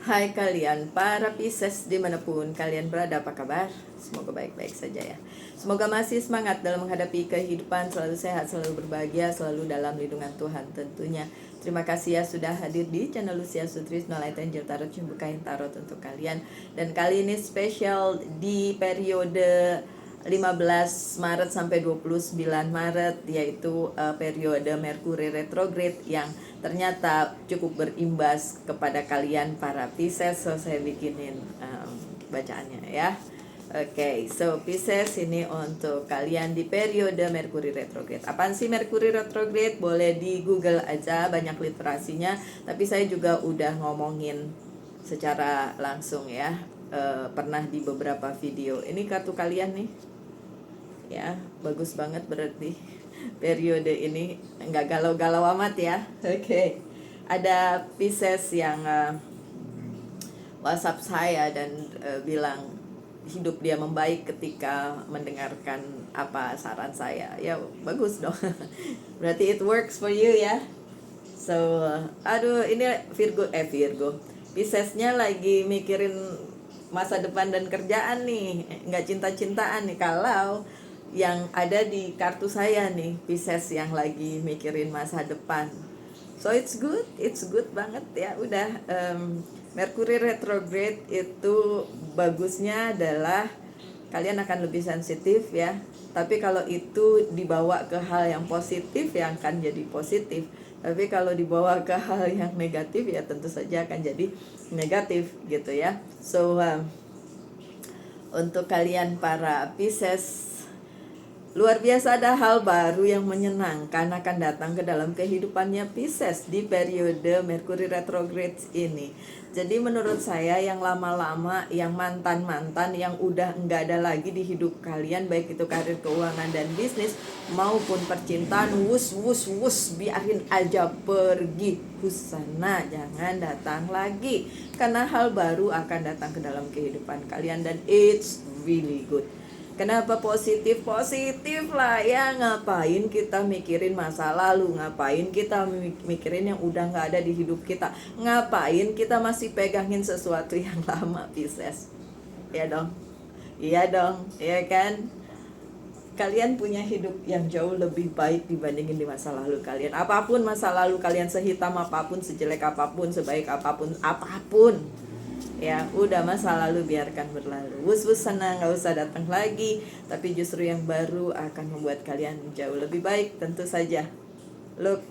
Hai kalian, para Pisces dimanapun kalian berada, apa kabar? Semoga baik-baik saja ya. Semoga masih semangat dalam menghadapi kehidupan, selalu sehat, selalu berbahagia, selalu dalam lindungan Tuhan tentunya. Terima kasih ya sudah hadir di channel Lucia Sutrisno Light Angel Tarot, bukain tarot untuk kalian. Dan kali ini spesial di periode 15 Maret sampai 29 Maret, yaitu periode Merkuri retrograde yang ternyata cukup berimbas kepada kalian para Pisces. So saya bikinin bacaannya ya. Oke, so Pisces ini untuk kalian di periode Merkuri retrograde. Apaan sih Merkuri retrograde? Boleh di Google aja, banyak literasinya. Tapi saya juga udah ngomongin secara langsung ya, pernah di beberapa video. Ini kartu kalian nih ya, bagus banget berarti periode ini nggak galau-galau amat ya. Oke. Ada Pisces yang WhatsApp saya dan bilang hidup dia membaik ketika mendengarkan apa saran saya. Ya bagus dong. Berarti it works for you ya. So aduh, ini Virgo Piscesnya lagi mikirin masa depan dan kerjaan nih, nggak cinta-cintaan nih. Kalau yang ada di kartu saya nih, Pisces yang lagi mikirin masa depan. So it's good banget ya. Udah Mercury retrograde itu bagusnya adalah kalian akan lebih sensitif ya. Tapi kalau itu dibawa ke hal yang positif ya akan jadi positif. Tapi kalau dibawa ke hal yang negatif ya tentu saja akan jadi negatif gitu ya. So untuk kalian para Pisces, luar biasa, ada hal baru yang menyenangkan akan datang ke dalam kehidupannya Pisces di periode Merkuri retrograde ini. Jadi menurut saya yang lama-lama, yang mantan-mantan, yang udah nggak ada lagi di hidup kalian, baik itu karir, keuangan, dan bisnis maupun percintaan, wus, biarin aja pergi sana, jangan datang lagi. Karena hal baru akan datang ke dalam kehidupan kalian dan it's really good. Kenapa positif? Positif lah ya, ngapain kita mikirin masa lalu, ngapain kita mikirin yang udah gak ada di hidup kita, ngapain kita masih pegangin sesuatu yang lama, Pisces. Iya dong, iya kan? Kalian punya hidup yang jauh lebih baik dibandingin di masa lalu kalian. Apapun masa lalu kalian, sehitam apapun, sejelek apapun, sebaik apapun ya udah, masa lalu biarkan berlalu. Wus sana, nggak usah datang lagi. Tapi justru yang baru akan membuat kalian jauh lebih baik tentu saja. Look,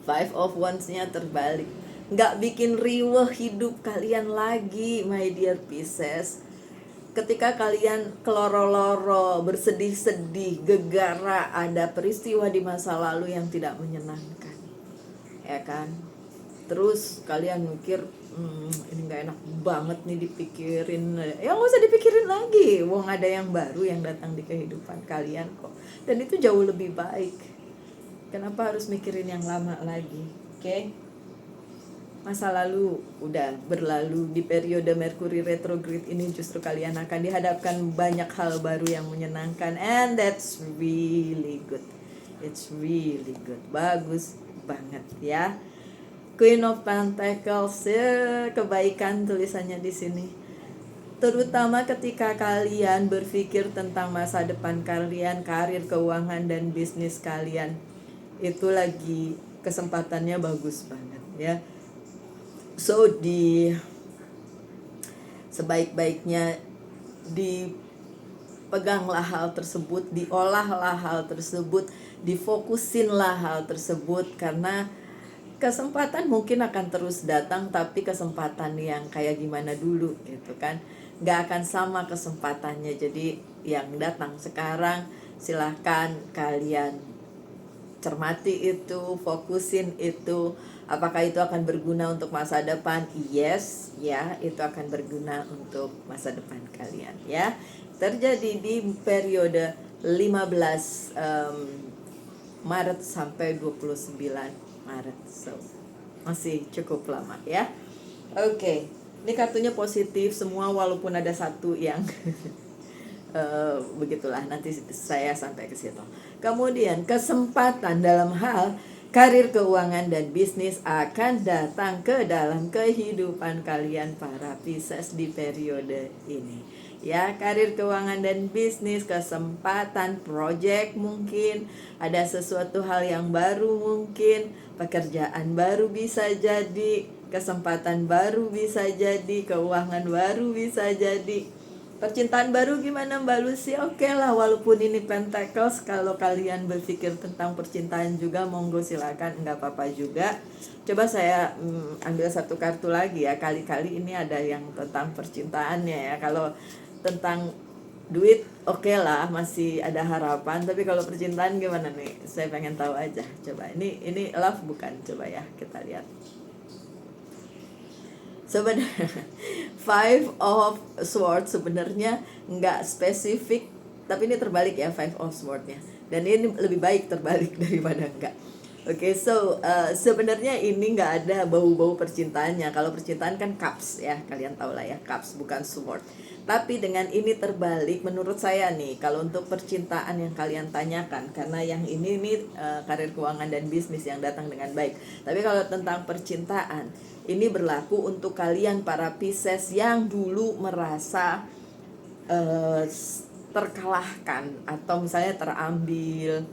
Five of Wands-nya terbalik, nggak bikin riweh hidup kalian lagi, my dear Pisces. Ketika kalian keloro-loro, bersedih-sedih, gegara, ada peristiwa di masa lalu yang tidak menyenangkan, ya kan? Terus kalian mikir, ini gak enak banget nih dipikirin. Ya gak usah dipikirin lagi, wong ada yang baru yang datang di kehidupan kalian kok. Dan itu jauh lebih baik. Kenapa harus mikirin yang lama lagi? Oke? Masa lalu udah berlalu. Di periode Merkuri retrograde ini justru kalian akan dihadapkan banyak hal baru yang menyenangkan. And that's really good. It's really good. Bagus banget ya. Queen of Pentacles, ya, kebaikan tulisannya di sini. Terutama ketika kalian berpikir tentang masa depan kalian, karir, keuangan, dan bisnis kalian, itu lagi kesempatannya bagus banget ya. So sebaik-baiknya dipeganglah hal tersebut, diolahlah hal tersebut, difokusinlah hal tersebut, karena kesempatan mungkin akan terus datang, tapi kesempatan yang kayak gimana dulu gitu kan, gak akan sama kesempatannya. Jadi yang datang sekarang silahkan kalian cermati itu, fokusin itu. Apakah itu akan berguna untuk masa depan? Yes ya, itu akan berguna untuk masa depan kalian ya. Terjadi di periode 15 Maret sampai 29 Maret, so masih cukup lama ya. Oke, ini kartunya positif semua, walaupun ada satu yang begitulah, nanti saya sampai ke situ. Kemudian kesempatan dalam hal karir, keuangan, dan bisnis akan datang ke dalam kehidupan kalian para Pisces di periode ini. Ya, karir, keuangan, dan bisnis, kesempatan, project mungkin, ada sesuatu hal yang baru mungkin, pekerjaan baru bisa jadi, kesempatan baru bisa jadi, keuangan baru bisa jadi. Percintaan baru gimana Mbak Lucy? Oke lah, walaupun ini Pentacles, kalau kalian berpikir tentang percintaan juga monggo silakan, nggak apa-apa juga. Coba saya ambil satu kartu lagi ya, kali-kali ini ada yang tentang percintaannya ya. Kalau tentang duit oke lah, masih ada harapan, tapi kalau percintaan gimana nih? Saya pengen tahu aja. Coba ini love bukan? Coba ya kita lihat. Sebenarnya Five of Swords sebenarnya nggak spesifik, tapi ini terbalik ya Five of Swords-nya. Dan ini lebih baik terbalik daripada enggak. Oke, so sebenarnya ini nggak ada bau-bau percintaannya. Kalau percintaan kan cups ya, kalian tahu lah ya, cups bukan sword. Tapi dengan ini terbalik, menurut saya nih, kalau untuk percintaan yang kalian tanyakan, karena yang ini karir, keuangan, dan bisnis yang datang dengan baik. Tapi kalau tentang percintaan, ini berlaku untuk kalian para Pisces yang dulu merasa terkalahkan atau misalnya terambil,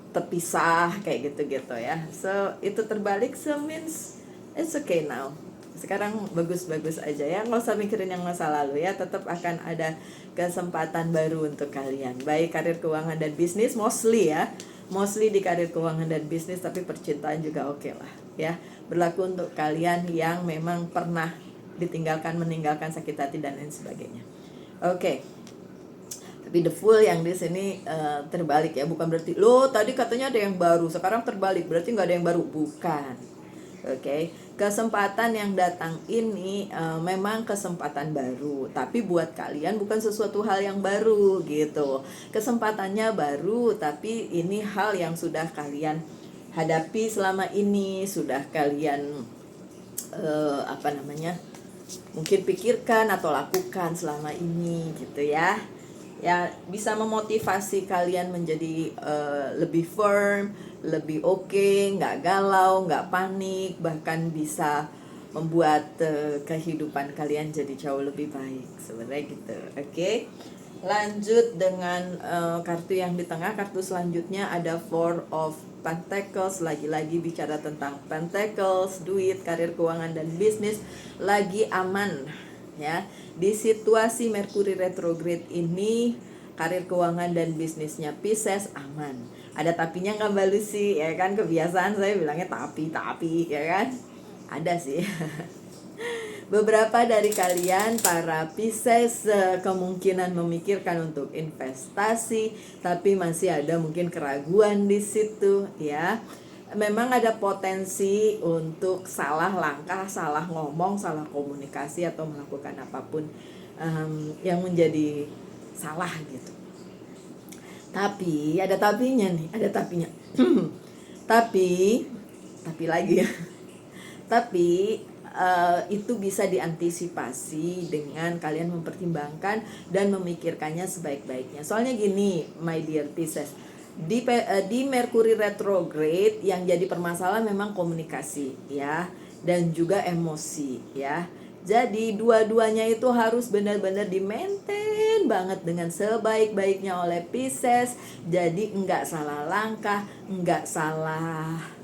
terpisah kayak gitu-gitu ya. So itu terbalik, so means it's okay now. Sekarang bagus-bagus aja ya, nggak usah mikirin yang masa lalu ya. Tetap akan ada kesempatan baru untuk kalian, baik karir, keuangan, dan bisnis, mostly di karir, keuangan, dan bisnis. Tapi percintaan juga oke lah ya, berlaku untuk kalian yang memang pernah ditinggalkan, meninggalkan, sakit hati, dan lain sebagainya. Oke. Tapi the Fool yang di sini terbalik ya, bukan berarti lo tadi katanya ada yang baru, sekarang terbalik berarti nggak ada yang baru, bukan. Oke. Kesempatan yang datang ini memang kesempatan baru, tapi buat kalian bukan sesuatu hal yang baru gitu. Kesempatannya baru, tapi ini hal yang sudah kalian hadapi selama ini, sudah kalian mungkin pikirkan atau lakukan selama ini gitu ya. Ya, bisa memotivasi kalian menjadi lebih firm, lebih oke, nggak galau, nggak panik, bahkan bisa membuat kehidupan kalian jadi jauh lebih baik sebenarnya gitu. Oke. Lanjut dengan kartu yang di tengah. Kartu selanjutnya ada Four of Pentacles. Lagi-lagi bicara tentang Pentacles, duit, karir, keuangan, dan bisnis lagi aman ya. Di situasi Merkuri retrograde ini, karir, keuangan, dan bisnisnya Pisces aman. Ada tapinya nggak Mbak Lucy? Ya kan, kebiasaan saya bilangnya tapi ya kan. Ada sih. Beberapa dari kalian para Pisces kemungkinan memikirkan untuk investasi, tapi masih ada mungkin keraguan di situ ya. Memang ada potensi untuk salah langkah, salah ngomong, salah komunikasi, atau melakukan apapun yang menjadi salah gitu. Tapi ada tapinya nih, ada tapinya. tapi lagi ya. Tapi itu bisa diantisipasi dengan kalian mempertimbangkan dan memikirkannya sebaik-baiknya. Soalnya gini, my dear Pisces, di Merkuri retrograde yang jadi permasalahan memang komunikasi ya, dan juga emosi ya. Jadi dua-duanya itu harus benar-benar di-maintain banget dengan sebaik-baiknya oleh Pisces. Jadi enggak salah langkah, enggak salah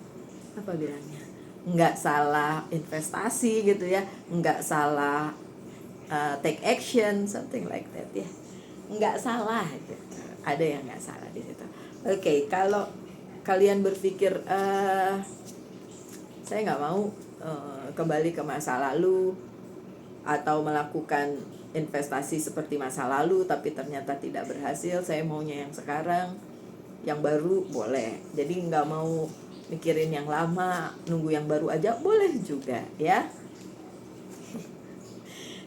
enggak salah investasi gitu ya, enggak salah take action, something like that ya. Enggak salah gitu. Ada yang enggak salah di situ. Oke, kalau kalian berpikir saya nggak mau kembali ke masa lalu atau melakukan investasi seperti masa lalu tapi ternyata tidak berhasil, saya maunya yang sekarang, yang baru boleh. Jadi nggak mau mikirin yang lama, nunggu yang baru aja boleh juga ya.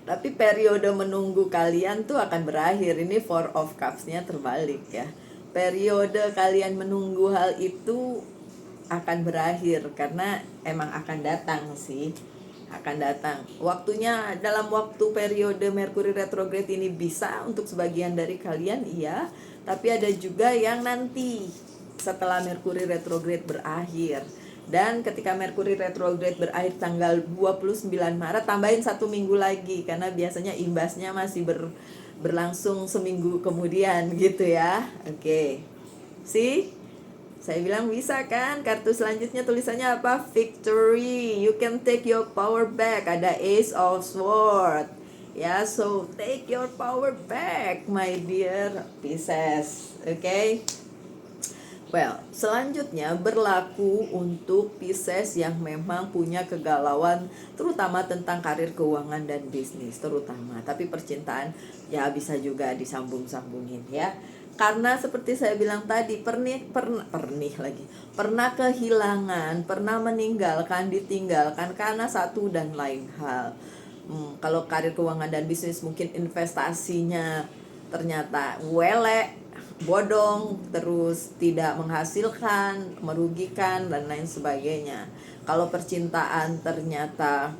Tapi periode menunggu kalian tuh akan berakhir. Ini Four of Cups-nya terbalik ya. Periode kalian menunggu hal itu akan berakhir karena emang akan datang sih. Akan datang. Waktunya dalam waktu periode Merkuri retrograde ini bisa untuk sebagian dari kalian iya, tapi ada juga yang nanti setelah Merkuri retrograde berakhir. Dan ketika Merkuri retrograde berakhir tanggal 29 Maret, tambahin 1 minggu lagi karena biasanya imbasnya masih berlangsung seminggu kemudian gitu ya. Oke. See? Saya bilang bisa kan? Kartu selanjutnya tulisannya apa? Victory. You can take your power back. Ada Ace of Swords. Ya, so take your power back, my dear Pisces. Okay? Well, selanjutnya berlaku untuk Pisces yang memang punya kegalauan terutama tentang karir, keuangan, dan bisnis terutama. Tapi percintaan ya bisa juga disambung-sambungin ya. Karena seperti saya bilang tadi, pernah kehilangan, pernah meninggalkan, ditinggalkan karena satu dan lain hal. Kalau karir, keuangan, dan bisnis mungkin investasinya ternyata bodong, terus tidak menghasilkan, merugikan, dan lain sebagainya. Kalau percintaan ternyata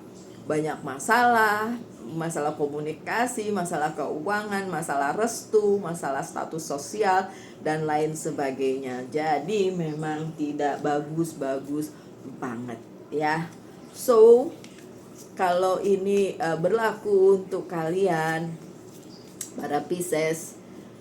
banyak masalah komunikasi, masalah keuangan, masalah restu, masalah status sosial, dan lain sebagainya. Jadi memang tidak bagus-bagus banget ya. So, kalau ini berlaku untuk kalian, para Pisces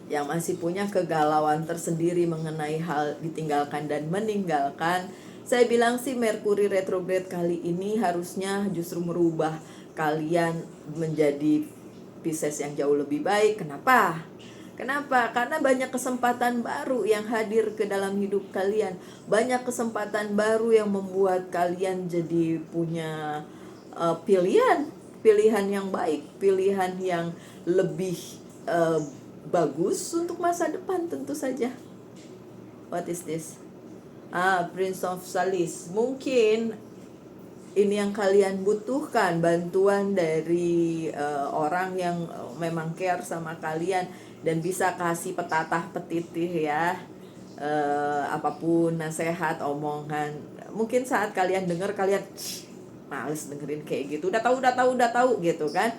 yang masih punya kegalauan tersendiri mengenai hal ditinggalkan dan meninggalkan, saya bilang sih Merkuri retrograde kali ini harusnya justru merubah kalian menjadi Pisces yang jauh lebih baik. Kenapa? Karena banyak kesempatan baru yang hadir ke dalam hidup kalian. Banyak kesempatan baru yang membuat kalian jadi punya pilihan yang baik, pilihan yang lebih bagus untuk masa depan tentu saja. What is this? Prince of Salis. Mungkin ini yang kalian butuhkan, bantuan dari orang yang memang care sama kalian dan bisa kasih petatah petitih ya, apapun nasihat, omongan. Mungkin saat kalian dengar kalian males dengerin kayak gitu, udah tahu gitu kan.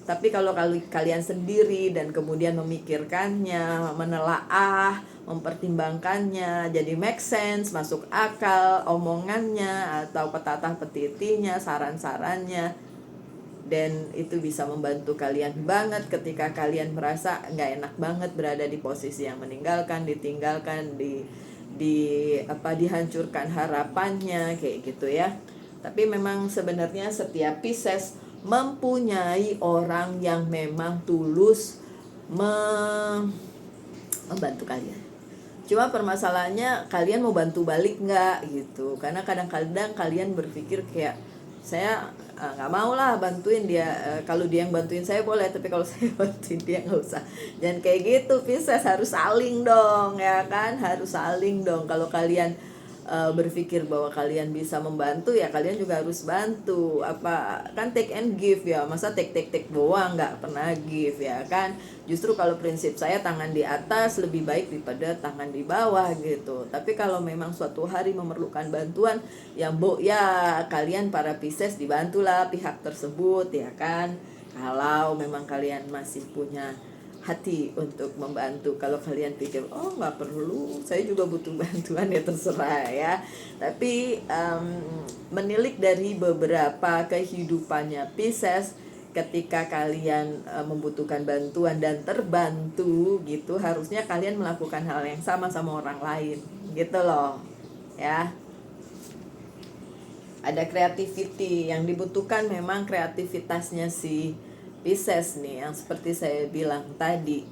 Tapi kalau kalian sendiri dan kemudian memikirkannya, menelaah, mempertimbangkannya, jadi make sense, masuk akal omongannya atau petatah petitinya, saran-sarannya, dan itu bisa membantu kalian banget ketika kalian merasa nggak enak banget berada di posisi yang meninggalkan, ditinggalkan, dihancurkan harapannya kayak gitu ya. Tapi memang sebenarnya setiap Pisces mempunyai orang yang memang tulus membantu kalian. Cuma permasalahannya kalian mau bantu balik nggak gitu. Karena kadang-kadang kalian berpikir kayak, saya nggak mau lah bantuin dia. Kalau dia yang bantuin saya boleh, tapi kalau saya bantuin dia nggak usah. Jangan kayak gitu, Pisces, harus saling dong ya kan, harus saling dong. Kalau kalian berpikir bahwa kalian bisa membantu, ya kalian juga harus bantu. Kan take and give ya, masa take doang nggak pernah give ya kan. Justru kalau prinsip saya tangan di atas lebih baik daripada tangan di bawah gitu. Tapi kalau memang suatu hari memerlukan bantuan, ya kalian para Pisces dibantulah pihak tersebut ya kan. Kalau memang kalian masih punya hati untuk membantu. Kalau kalian pikir nggak perlu, saya juga butuh bantuan, ya terserah ya. Tapi menilik dari beberapa kehidupannya Pisces, ketika kalian membutuhkan bantuan dan terbantu gitu, harusnya kalian melakukan hal yang sama orang lain gitu loh ya. Ada creativity yang dibutuhkan, memang kreativitasnya si Pisces nih, yang seperti saya bilang tadi,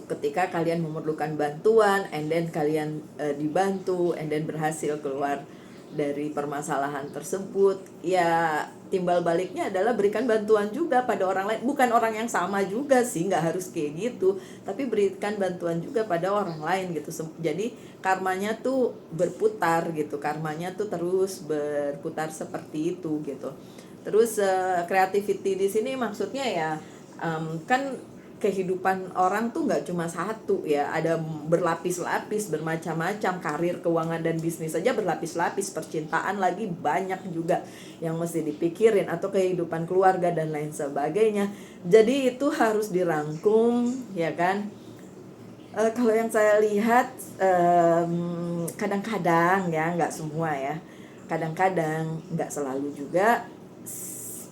ketika kalian memerlukan bantuan and then kalian dibantu and then berhasil keluar dari permasalahan tersebut, ya timbal baliknya adalah berikan bantuan juga pada orang lain. Bukan orang yang sama juga sih, nggak harus kayak gitu, tapi berikan bantuan juga pada orang lain gitu. Jadi karmanya tuh berputar gitu, karmanya tuh terus berputar seperti itu gitu. Terus creativity di sini maksudnya ya, kan kehidupan orang tuh nggak cuma satu ya, ada berlapis-lapis, bermacam-macam, karir, keuangan, dan bisnis saja berlapis-lapis, percintaan lagi banyak juga yang mesti dipikirin, atau kehidupan keluarga dan lain sebagainya. Jadi itu harus dirangkum ya kan. Kalau yang saya lihat kadang-kadang ya, nggak semua ya, kadang-kadang nggak selalu juga,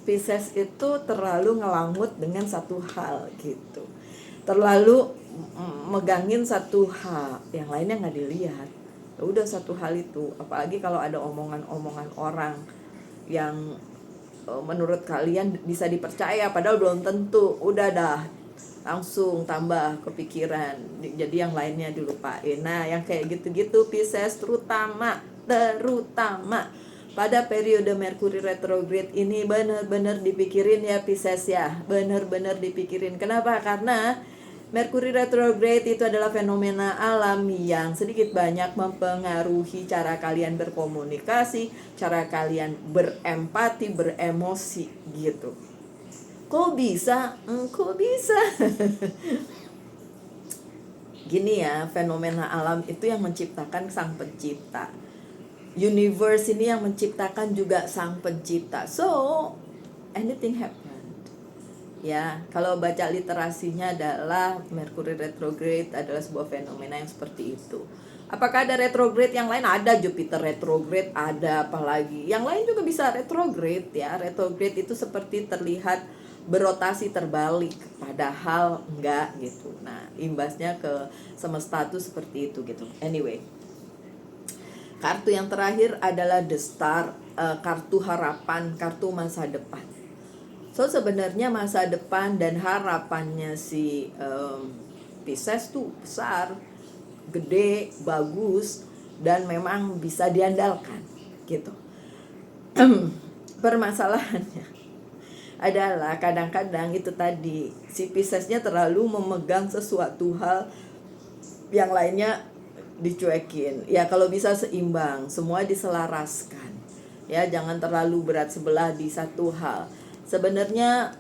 Pisces itu terlalu ngelangut dengan satu hal gitu, terlalu megangin satu hal, yang lainnya nggak dilihat. Ya udah satu hal itu, apalagi kalau ada omongan-omongan orang yang menurut kalian bisa dipercaya padahal belum tentu, udah dah langsung tambah kepikiran, jadi yang lainnya dilupain. Nah yang kayak gitu-gitu Pisces terutama pada periode Merkuri retrograde ini benar-benar dipikirin ya Pisces ya, benar-benar dipikirin. Kenapa? Karena Merkuri retrograde itu adalah fenomena alam yang sedikit banyak mempengaruhi cara kalian berkomunikasi, cara kalian berempati, beremosi gitu. Kok bisa? Kok bisa? Gini ya, fenomena alam itu yang menciptakan sang pencipta. Universe ini yang menciptakan juga sang pencipta. So, anything happened. Ya, kalau baca literasinya adalah Merkuri retrograde adalah sebuah fenomena yang seperti itu. Apakah ada retrograde yang lain? Ada, Jupiter retrograde, ada apalagi. Yang lain juga bisa retrograde ya. Retrograde itu seperti terlihat berotasi terbalik, padahal enggak gitu. Nah, imbasnya ke semesta itu seperti itu gitu. Anyway, kartu yang terakhir adalah The Star, kartu harapan, kartu masa depan. So sebenarnya masa depan dan harapannya si Pisces tuh besar, gede, bagus, dan memang bisa diandalkan gitu. Permasalahannya adalah kadang-kadang itu tadi, si Piscesnya terlalu memegang sesuatu hal, yang lainnya dicuekin. Ya kalau bisa seimbang, semua diselaraskan. Ya jangan terlalu berat sebelah di satu hal. Sebenarnya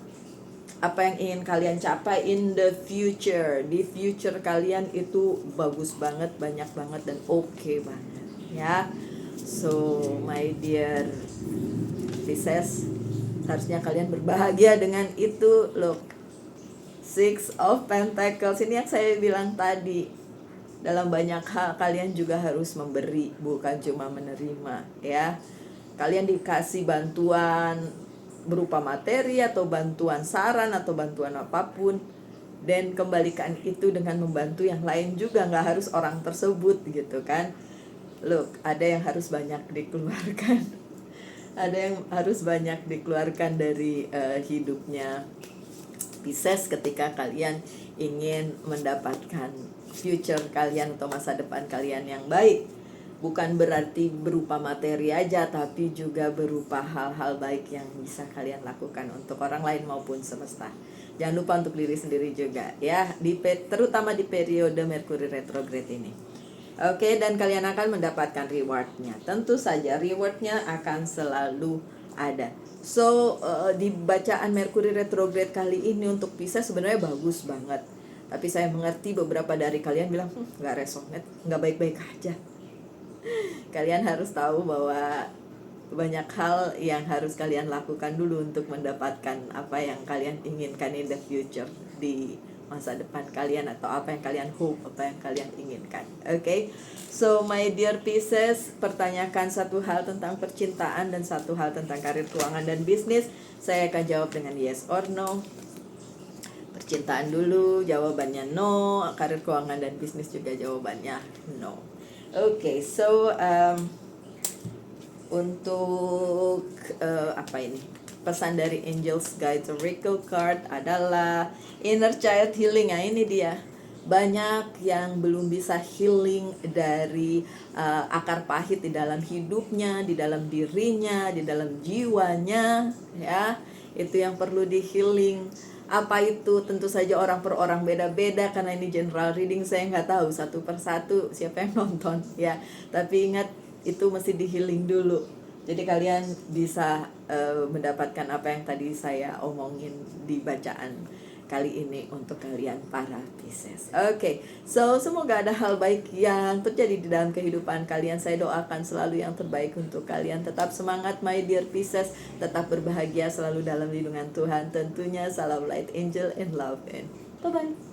apa yang ingin kalian capai in the future, di future kalian itu bagus banget, banyak banget, dan oke banget ya. So my dear Pisces, harusnya kalian berbahagia dengan itu. Look, Six of Pentacles ini yang saya bilang tadi, dalam banyak hal kalian juga harus memberi, bukan cuma menerima ya. Kalian dikasih bantuan berupa materi atau bantuan saran atau bantuan apapun, dan kembalikan itu dengan membantu yang lain juga, nggak harus orang tersebut gitu kan. Look, ada yang harus banyak dikeluarkan ada yang harus banyak dikeluarkan dari hidupnya Pisces ketika kalian ingin mendapatkan future kalian atau masa depan kalian yang baik. Bukan berarti berupa materi aja, tapi juga berupa hal-hal baik yang bisa kalian lakukan untuk orang lain maupun semesta. Jangan lupa untuk diri sendiri juga ya, terutama di periode Merkuri retrograde ini. Oke, dan kalian akan mendapatkan rewardnya. Tentu saja rewardnya akan selalu ada. So, di bacaan Merkuri retrograde kali ini untuk Pisces sebenarnya bagus banget. Tapi saya mengerti beberapa dari kalian bilang, nggak resonate, nggak baik-baik aja. Kalian harus tahu bahwa banyak hal yang harus kalian lakukan dulu untuk mendapatkan apa yang kalian inginkan in the future, di masa depan kalian, atau apa yang kalian hope, apa yang kalian inginkan. Okay? So my dear Pisces, pertanyakan satu hal tentang percintaan dan satu hal tentang karir, keuangan, dan bisnis. Saya akan jawab dengan yes or no. Percintaan dulu, jawabannya no. Karir, keuangan, dan bisnis juga jawabannya no. Okay, so untuk apa ini? Pesan dari Angels Guide Oracle Card adalah inner child healing. Nah ini dia, banyak yang belum bisa healing dari akar pahit di dalam hidupnya, di dalam dirinya, di dalam jiwanya ya. Itu yang perlu di healing. Apa itu? Tentu saja orang per orang beda-beda, karena ini general reading, saya nggak tahu satu persatu siapa yang nonton ya. Tapi ingat, itu mesti di healing dulu. Jadi kalian bisa mendapatkan apa yang tadi saya omongin di bacaan kali ini untuk kalian para Pisces. Okay, so semoga ada hal baik yang terjadi di dalam kehidupan kalian. Saya doakan selalu yang terbaik untuk kalian. Tetap semangat my dear Pisces, tetap berbahagia selalu dalam lindungan Tuhan. Tentunya salam light angel and love, and bye-bye.